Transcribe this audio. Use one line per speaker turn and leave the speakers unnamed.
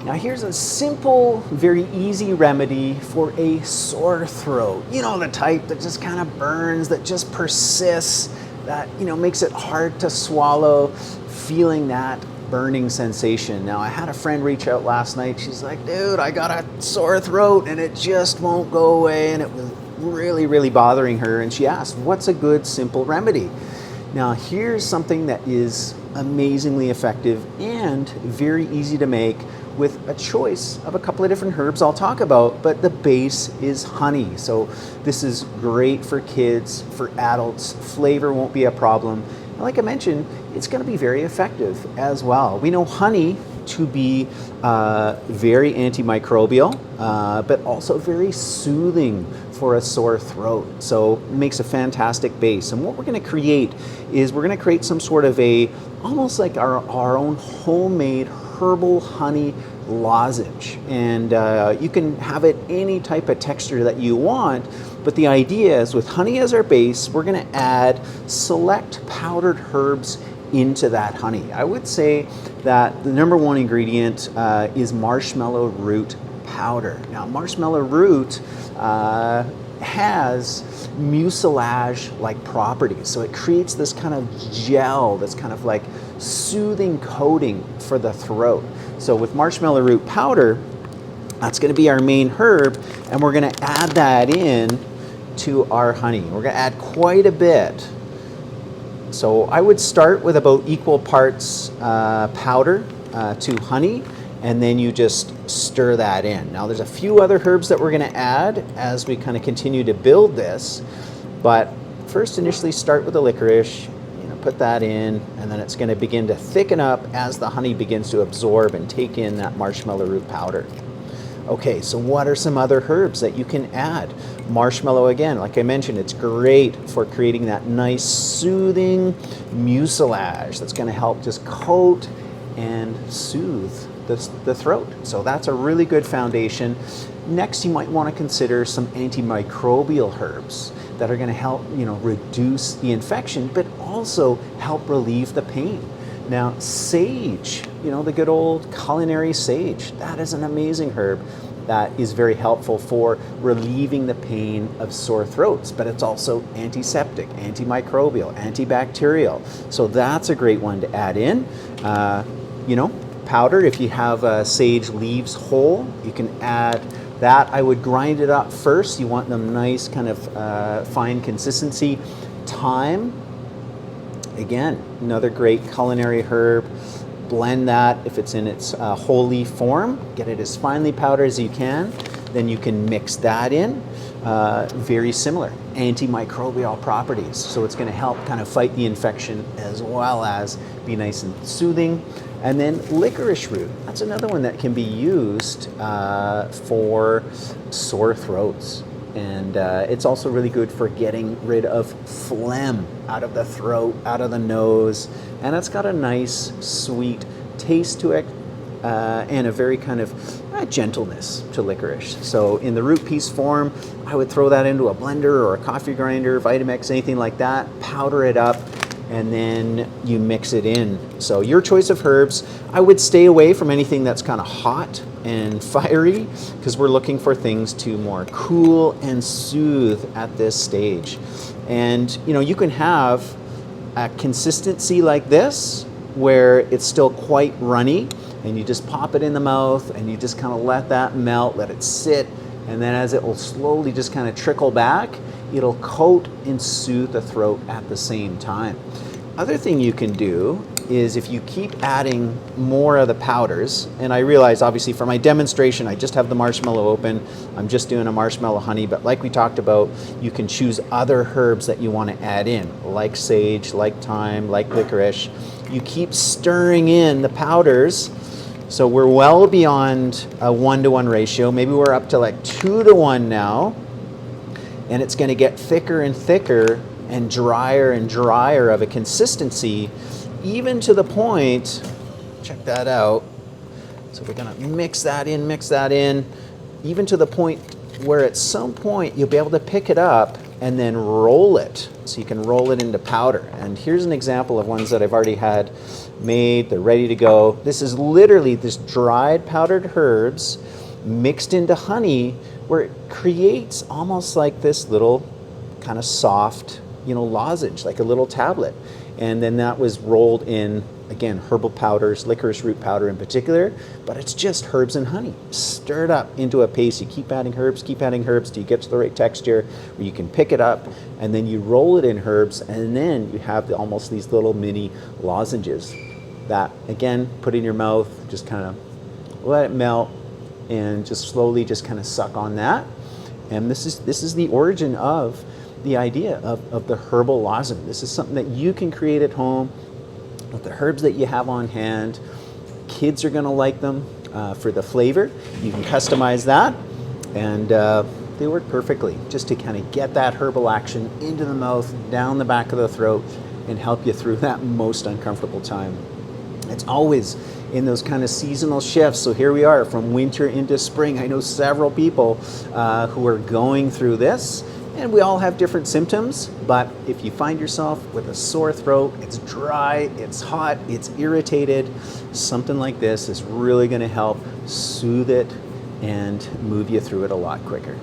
Now here's a simple, very easy remedy for a sore throat. You know, the type that just kind of burns, that just persists, that, you know, makes it hard to swallow, feeling that burning sensation. Now I had a friend reach out last night. She's like, dude, I got a sore throat and it just won't go away, and it was really bothering her, and she asked, what's a good simple remedy? Now here's something that is amazingly effective and very easy to make with a choice of a couple of different herbs I'll talk about, but the base is honey. So this is great for kids, for adults. Flavor won't be a problem. And like I mentioned, it's going to be very effective as well. We know honey to be very antimicrobial, but also very soothing for a sore throat. So it makes a fantastic base. And what we're going to create is we're going to create some sort of almost like our own homemade herbal honey lozenge. And you can have it any type of texture that you want, but the idea is with honey as our base, we're going to add select powdered herbs into that honey. I would say that the number one ingredient is marshmallow root powder. Now marshmallow root has mucilage-like properties, so it creates this kind of gel that's kind of like soothing coating for the throat. So with marshmallow root powder, that's going to be our main herb, and we're going to add that in to our honey. We're going to add quite a bit. So I would start with about equal parts powder to honey, and then you just stir that in. Now there's a few other herbs that we're going to add as we kind of continue to build this, but first initially start with the licorice, put that in, and then it's going to begin to thicken up as the honey begins to absorb and take in that marshmallow root powder. Okay, so what are some other herbs that you can add? Marshmallow, again, like I mentioned, it's great for creating that nice soothing mucilage that's going to help just coat and soothe the throat. So that's a really good foundation. Next, you might want to consider some antimicrobial herbs that are going to help, reduce the infection, but also help relieve the pain. Now, sage, the good old culinary sage, that is an amazing herb that is very helpful for relieving the pain of sore throats, but it's also antiseptic, antimicrobial, antibacterial. So that's a great one to add in. Powder, if you have sage leaves whole, you can add that. I would grind it up first. You want them nice, kind of fine consistency. Thyme, again, another great culinary herb. Blend that if it's in its whole leaf form. Get it as finely powdered as you can. Then you can mix that in. Very similar, antimicrobial properties. So it's going to help kind of fight the infection as well as be nice and soothing. And then licorice root, that's another one that can be used for sore throats. And it's also really good for getting rid of phlegm out of the throat, out of the nose. And it's got a nice, sweet taste to it and a very kind of gentleness to licorice. So in the root piece form, I would throw that into a blender or a coffee grinder, Vitamix, anything like that, powder it up, and then you mix it in. So your choice of herbs. I would stay away from anything that's kind of hot and fiery, because we're looking for things to more cool and soothe at this stage. And you can have a consistency like this where it's still quite runny, and you just pop it in the mouth and you just kind of let that melt, let it sit, and then as it will slowly just kind of trickle back, it'll coat and soothe the throat at the same time. Other thing you can do is if you keep adding more of the powders, and I realize obviously for my demonstration I just have the marshmallow open, I'm just doing a marshmallow honey, but like we talked about, you can choose other herbs that you want to add in, like sage, like thyme, like licorice. You keep stirring in the powders. So we're well beyond a 1-to-1 ratio. Maybe we're up to like 2-to-1 now. And it's going to get thicker and thicker and drier of a consistency, even to the point, check that out. So we're going to mix that in, even to the point where at some point you'll be able to pick it up and then roll it. So you can roll it into powder. And here's an example of ones that I've already had made. They're ready to go. This is literally this dried powdered herbs mixed into honey, where it creates almost like this little kind of soft, lozenge, like a little tablet. And then that was rolled in, again, herbal powders, licorice root powder in particular, but it's just herbs and honey stirred up into a paste. You keep adding herbs till you get to the right texture where you can pick it up, and then you roll it in herbs, and then you have almost these little mini lozenges that, again, put in your mouth, just kind of let it melt, and just slowly just kind of suck on that. And this is the origin of the idea of the herbal lozenge. This is something that you can create at home with the herbs that you have on hand. Kids are going to like them for the flavor. You can customize that, and they work perfectly just to kind of get that herbal action into the mouth, down the back of the throat, and help you through that most uncomfortable time. It's always in those kind of seasonal shifts. So here we are from winter into spring. I know several people who are going through this, and we all have different symptoms, but if you find yourself with a sore throat, it's dry, it's hot, it's irritated, something like this is really going to help soothe it and move you through it a lot quicker.